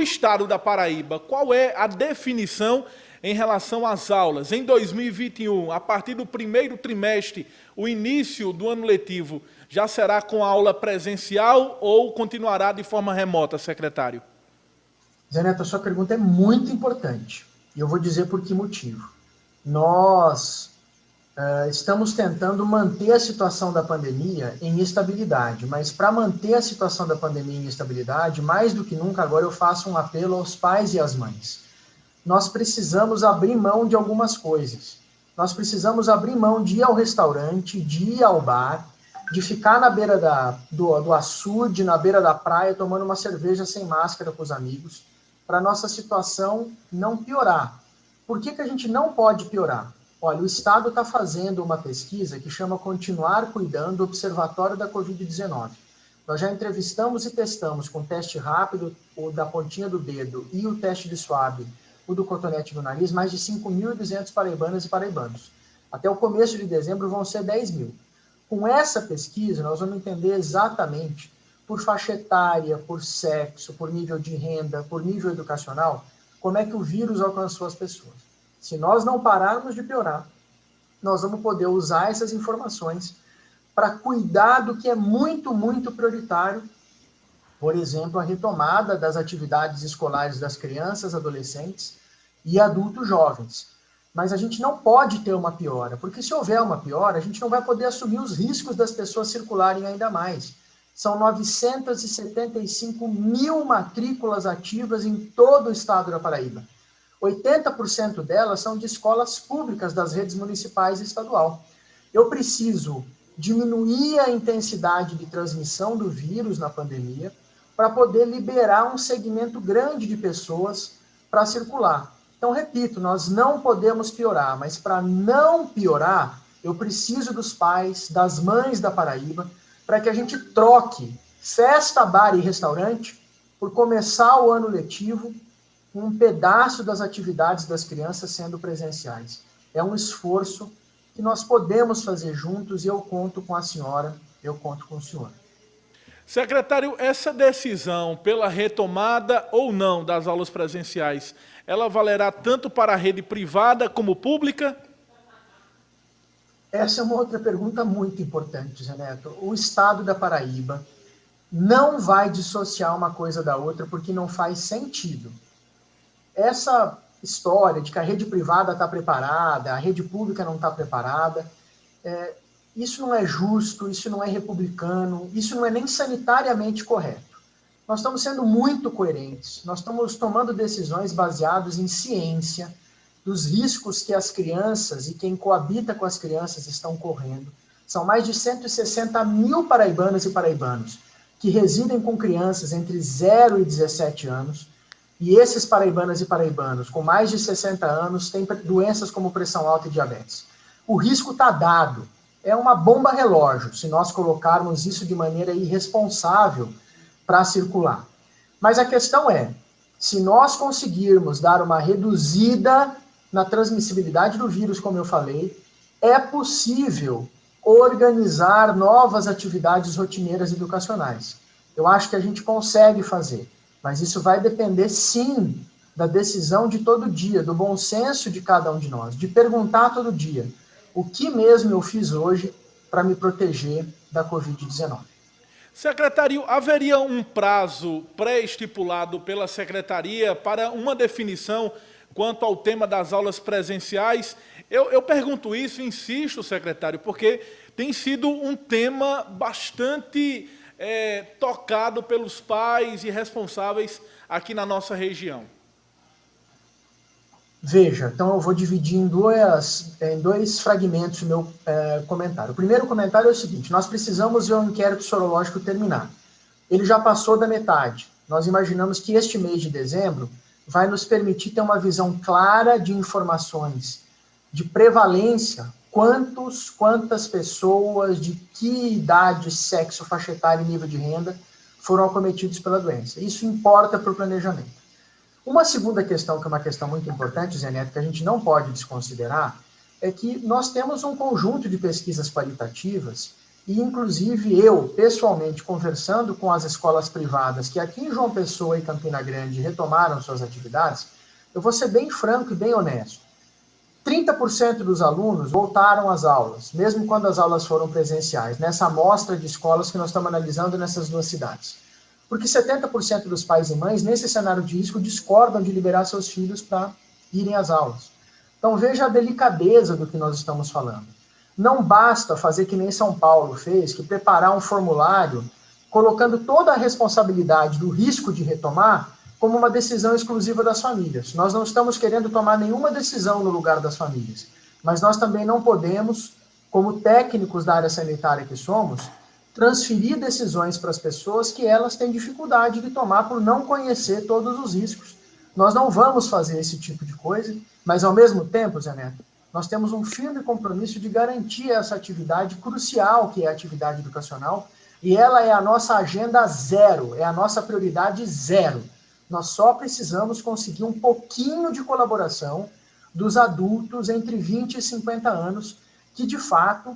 no estado da Paraíba, qual é a definição em relação às aulas? Em 2021, a partir do primeiro trimestre, o início do ano letivo já será com aula presencial ou continuará de forma remota, secretário? Zé Neto, a sua pergunta é muito importante. E eu vou dizer por que motivo. Nós estamos tentando manter a situação da pandemia em estabilidade, mas para manter a situação da pandemia em estabilidade, mais do que nunca agora eu faço um apelo aos pais e às mães. Nós precisamos abrir mão de algumas coisas. Nós precisamos abrir mão de ir ao restaurante, de ir ao bar, de ficar na beira do açude, na beira da praia, tomando uma cerveja sem máscara com os amigos, para a nossa situação não piorar. Por que a gente não pode piorar? Olha, o Estado está fazendo uma pesquisa que chama Continuar Cuidando, Observatório da Covid-19. Nós já entrevistamos e testamos com teste rápido, o da pontinha do dedo e o teste de swab, o do cotonete no nariz, mais de 5.200 paraibanas e paraibanos. Até o começo de dezembro vão ser 10 mil. Com essa pesquisa, nós vamos entender exatamente, por faixa etária, por sexo, por nível de renda, por nível educacional, como é que o vírus alcançou as pessoas. Se nós não pararmos de piorar, nós vamos poder usar essas informações para cuidar do que é muito, muito prioritário. Por exemplo, a retomada das atividades escolares das crianças, adolescentes e adultos jovens. Mas a gente não pode ter uma piora, porque se houver uma piora, a gente não vai poder assumir os riscos das pessoas circularem ainda mais. São 975 mil matrículas ativas em todo o estado da Paraíba. 80% delas são de escolas públicas das redes municipais e estadual. Eu preciso diminuir a intensidade de transmissão do vírus na pandemia para poder liberar um segmento grande de pessoas para circular. Então, repito, nós não podemos piorar, mas para não piorar, eu preciso dos pais, das mães da Paraíba, para que a gente troque festa, bar e restaurante por começar o ano letivo com um pedaço das atividades das crianças sendo presenciais. É um esforço que nós podemos fazer juntos e eu conto com a senhora, eu conto com o senhor. Secretário, essa decisão pela retomada ou não das aulas presenciais, ela valerá tanto para a rede privada como pública? Essa é uma outra pergunta muito importante, Zé Neto. O estado da Paraíba não vai dissociar uma coisa da outra porque não faz sentido. Essa história de que a rede privada está preparada, a rede pública não está preparada, isso não é justo, isso não é republicano, isso não é nem sanitariamente correto. Nós estamos sendo muito coerentes, nós estamos tomando decisões baseadas em ciência, dos riscos que as crianças e quem coabita com as crianças estão correndo. São mais de 160 mil paraibanas e paraibanos que residem com crianças entre 0 e 17 anos, e esses paraibanas e paraibanos com mais de 60 anos têm doenças como pressão alta e diabetes. O risco está dado. É uma bomba relógio se nós colocarmos isso de maneira irresponsável para circular. Mas a questão é, se nós conseguirmos dar uma reduzida na transmissibilidade do vírus, como eu falei, é possível organizar novas atividades rotineiras educacionais. Eu acho que a gente consegue fazer, mas isso vai depender, sim, da decisão de todo dia, do bom senso de cada um de nós, de perguntar todo dia, o que mesmo eu fiz hoje para me proteger da Covid-19? Secretário, haveria um prazo pré-estipulado pela Secretaria para uma definição quanto ao tema das aulas presenciais? Eu pergunto isso, insisto, secretário, porque tem sido um tema bastante tocado pelos pais e responsáveis aqui na nossa região. Veja, então eu vou dividir em dois fragmentos o meu comentário. O primeiro comentário é o seguinte: nós precisamos ver o inquérito sorológico terminar. Ele já passou da metade. Nós imaginamos que este mês de dezembro vai nos permitir ter uma visão clara de informações de prevalência, quantas pessoas, de que idade, sexo, faixa etária e nível de renda foram acometidos pela doença. Isso importa para o planejamento. Uma segunda questão, que é uma questão muito importante, Zé Neto, que a gente não pode desconsiderar, é que nós temos um conjunto de pesquisas qualitativas e inclusive eu, pessoalmente, conversando com as escolas privadas que aqui em João Pessoa e Campina Grande retomaram suas atividades, eu vou ser bem franco e bem honesto. 30% dos alunos voltaram às aulas, mesmo quando as aulas foram presenciais, nessa amostra de escolas que nós estamos analisando nessas duas cidades. Porque 70% dos pais e mães, nesse cenário de risco, discordam de liberar seus filhos para irem às aulas. Então veja a delicadeza do que nós estamos falando. Não basta fazer que nem São Paulo fez, que preparar um formulário colocando toda a responsabilidade do risco de retomar como uma decisão exclusiva das famílias. Nós não estamos querendo tomar nenhuma decisão no lugar das famílias, mas nós também não podemos, como técnicos da área sanitária que somos, transferir decisões para as pessoas que elas têm dificuldade de tomar por não conhecer todos os riscos. Nós não vamos fazer esse tipo de coisa, mas ao mesmo tempo, Zé Neto, nós temos um firme compromisso de garantir essa atividade crucial que é a atividade educacional, e ela é a nossa agenda zero, é a nossa prioridade zero. Nós só precisamos conseguir um pouquinho de colaboração dos adultos entre 20 e 50 anos, que de fato,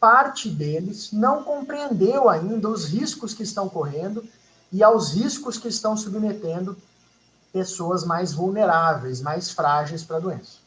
parte deles não compreendeu ainda os riscos que estão correndo e aos riscos que estão submetendo pessoas mais vulneráveis, mais frágeis para a doença.